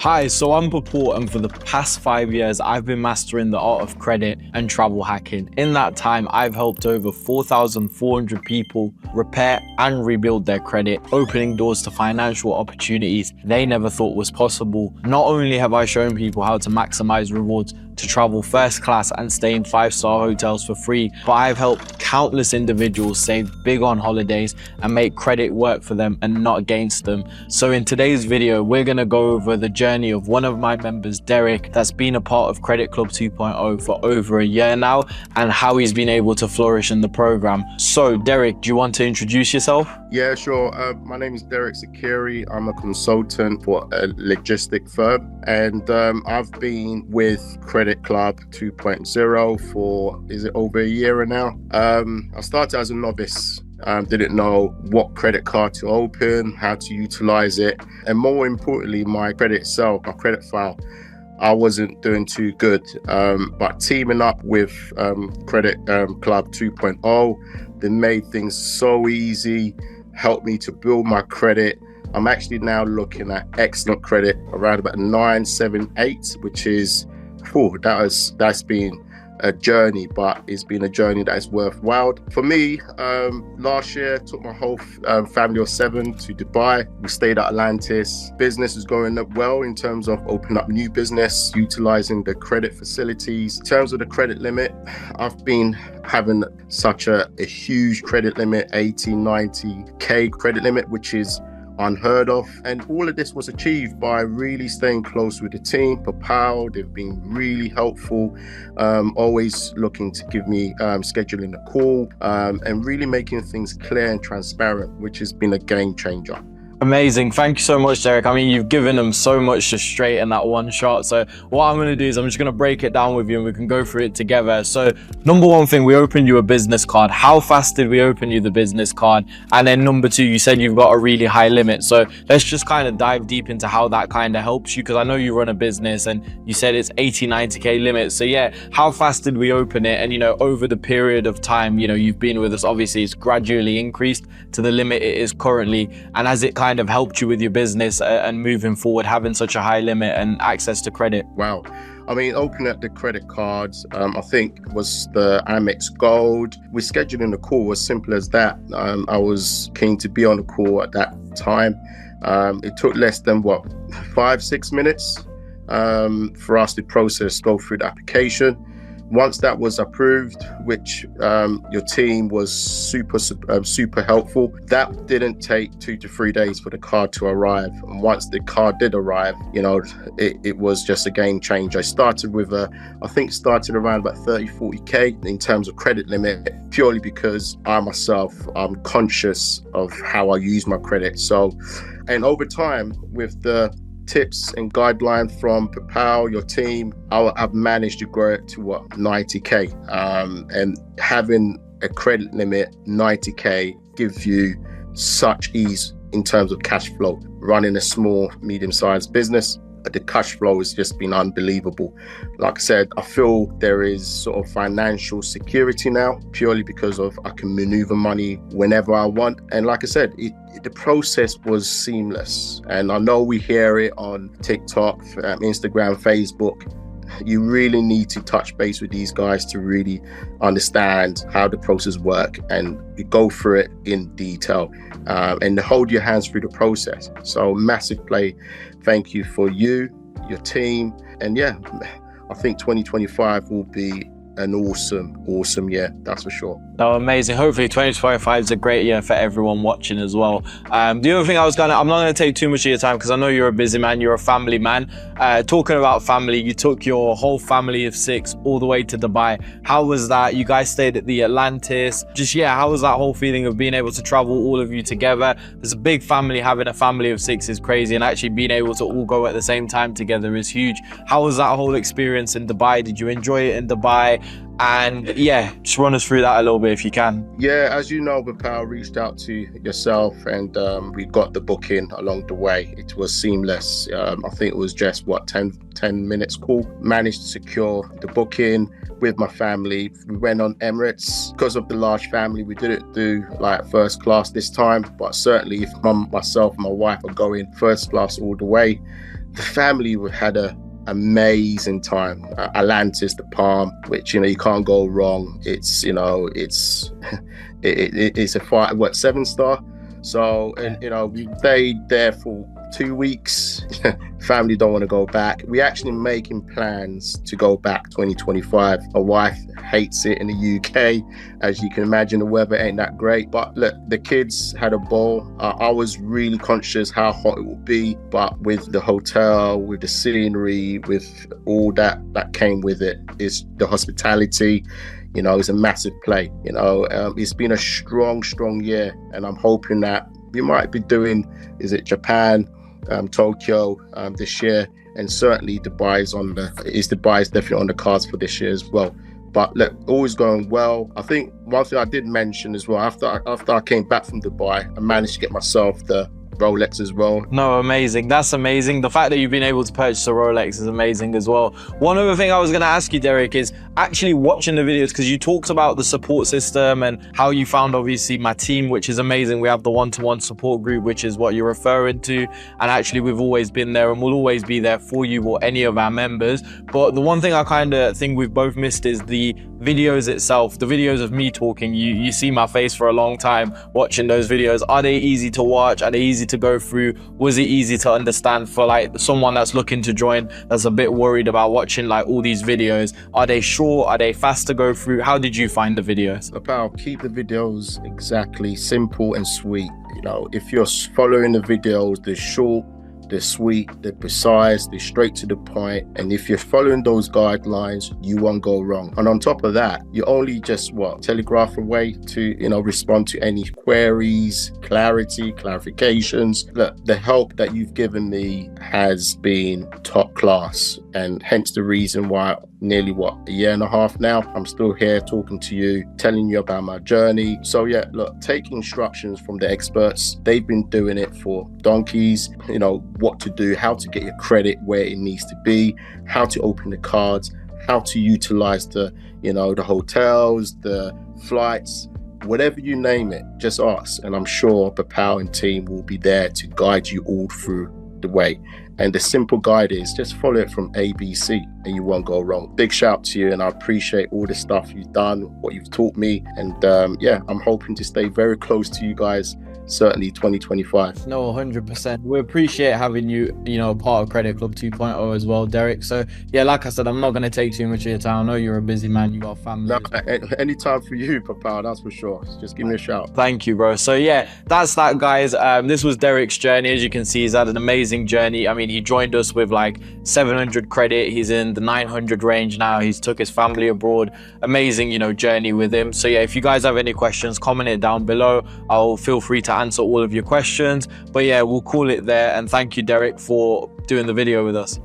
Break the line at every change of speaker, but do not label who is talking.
Hi, so I'm Paul, and for the past 5 years, I've been mastering the art of credit and travel hacking. In that time, I've helped over 4,400 people repair and rebuild their credit, opening doors to financial opportunities they never thought was possible. Not only have I shown people how to maximize rewards to travel first class and stay in 5-star hotels for free, but I've helped countless individuals save big on holidays and make credit work for them and not against them. So in today's video, we're going to go over the journey of one of my members, Derek, that's been a part of Credit Club 2.0 for over a year now, and how he's been able to flourish in the program. So Derek, do you want to introduce yourself?
Yeah, sure. My name is Derek Zakiri. I'm a consultant for a logistic firm, and I've been with Credit Club 2.0 for, over a year now? I started as a novice. Didn't know what credit card to open, how to utilize it, and more importantly, my credit itself, my credit file, I wasn't doing too good. But teaming up with Credit Club 2.0, they made things so easy, helped me to build my credit. I'm actually now looking at excellent credit around about 978, which is, that's been a journey, but it's been a journey that is worthwhile. For me, last year, took my whole family of 7 to Dubai. We stayed at Atlantis. Business is going up well in terms of opening up new business, utilizing the credit facilities. In terms of the credit limit, I've been having such a huge credit limit, 80, 90K credit limit, which is unheard of, and all of this was achieved by really staying close with the team. PayPal, they've been really helpful, always looking to give me scheduling a call, and really making things clear and transparent, which has been a game changer.
Amazing. Thank you so much, Derek. I mean, you've given them so much just straight in that one shot. So what I'm going to do is I'm just going to break it down with you and we can go through it together. So number one thing, we opened you a business card. How fast did we open you the business card? And then number two, you said you've got a really high limit. So let's just kind of dive deep into how that kind of helps you, because I know you run a business and you said it's 80, 90K limit. So yeah, how fast did we open it? And, over the period of time, you've been with us, obviously it's gradually increased to the limit it is currently. And as it kind of helped you with your business and moving forward, having such a high limit and access to credit?
Wow. I mean, opening up the credit cards, I think was the Amex Gold. We're scheduling a call as simple as that. I was keen to be on the call at that time. It took less than 5-6 minutes for us to go through the application. Once that was approved, which your team was super helpful, that didn't take 2 to 3 days for the card to arrive. And once the card did arrive, it was just a game changer. I started with started around about 30-40K in terms of credit limit, purely because I'm conscious of how I use my credit. So, and over time, with the tips and guidelines from PayPal, your team, I've managed to grow it to 90K, and having a credit limit 90K gives you such ease in terms of cash flow. Running a small, medium-sized business, the cash flow has just been unbelievable. Like I said, I feel there is sort of financial security now, purely because of I can maneuver money whenever I want. And like I said, the process was seamless. And I know we hear it on TikTok, Instagram, Facebook. You really need to touch base with these guys to really understand how the process works, and you go through it in detail, and hold your hands through the process. So massive play. Thank you for you, your team. And yeah, I think 2025 will be an awesome year, that's for sure.
No, amazing. Hopefully 2025 is a great year for everyone watching as well. The other thing I'm not going to take too much of your time, because I know you're a busy man, you're a family man. Talking about family, you took your whole family of 6 all the way to Dubai. How was that? You guys stayed at the Atlantis. How was that whole feeling of being able to travel all of you together? There's a big family. Having a family of 6 is crazy, and actually being able to all go at the same time together is huge. How was that whole experience in Dubai? Did you enjoy it in Dubai? And yeah, just run us through that a little bit if you can.
Yeah, as you know, PayPal reached out to yourself, and we got the booking along the way. It was seamless. I think it was just 10 minutes call. Managed to secure the booking with my family. We went on Emirates. Because of the large family, we didn't do like first class this time, but certainly if myself and my wife are going first class all the way. the family had a amazing time. Atlantis, the Palm, which you can't go wrong. It's it's a 7-star. So, and we stayed there for 2 weeks. Family don't want to go back. We actually making plans to go back 2025. My wife hates it in the UK. As you can imagine, the weather ain't that great. But look, the kids had a ball. I was really conscious how hot it would be, but with the hotel, with the scenery, with all that came with it, is the hospitality. It's a massive play. It's been a strong year, and I'm hoping that we might be doing, is it Japan, Tokyo this year, and certainly Dubai is definitely on the cards for this year as well. But look, always going well. I think one thing I did mention as well, after I came back from Dubai, I managed to get myself the Rolex as well.
No, amazing. That's amazing. The fact that you've been able to purchase a Rolex is amazing as well. One other thing I was going to ask you, Derek, is actually watching the videos, because you talked about the support system and how you found obviously my team, which is amazing. We have the one-to-one support group, which is what you're referring to, and actually we've always been there and we'll always be there for you or any of our members. But the one thing I kind of think we've both missed is the videos itself, the videos of me talking. You see my face for a long time watching those videos. Are they easy to watch? Are they easy to go through? Was it easy to understand for like someone that's looking to join, that's a bit worried about watching like all these videos? Are they short? Are they fast to go through? How did you find the videos?
Pal, keep the videos exactly simple and sweet. If you're following the videos, they're short, they're sweet, they're precise, they're straight to the point. And if you're following those guidelines, you won't go wrong. And on top of that, you're only just telegraph away to, respond to any queries, clarifications. Look, the help that you've given me has been top class. And hence the reason why nearly a year and a half now, I'm still here talking to you, telling you about my journey. So yeah, look, take instructions from the experts. They've been doing it for donkeys, what to do, how to get your credit where it needs to be, how to open the cards, how to utilize the hotels, the flights, whatever you name it, just ask. And I'm sure Papal and team will be there to guide you all through the way. And the simple guide is just follow it from ABC and you won't go wrong. Big shout to you, and I appreciate all the stuff you've done, what you've taught me. And I'm hoping to stay very close to you guys, certainly 2025.
No, 100%. We appreciate having you, part of Credit Club 2.0 as well, Derek. So yeah, like I said, I'm not going to take too much of your time. I know you're a busy man, you got a family.
No, anytime for you, Papa, that's for sure. Just give me a shout.
Thank you, bro. So yeah, that's that, guys. This was Derek's journey. As you can see, he's had an amazing journey. I mean, he joined us with like 700 credit. He's in the 900 range now. He's took his family abroad. Amazing, journey with him. So yeah, if you guys have any questions, comment it down below. I'll feel free to answer all of your questions. But yeah, we'll call it there. And thank you, Derek, for doing the video with us.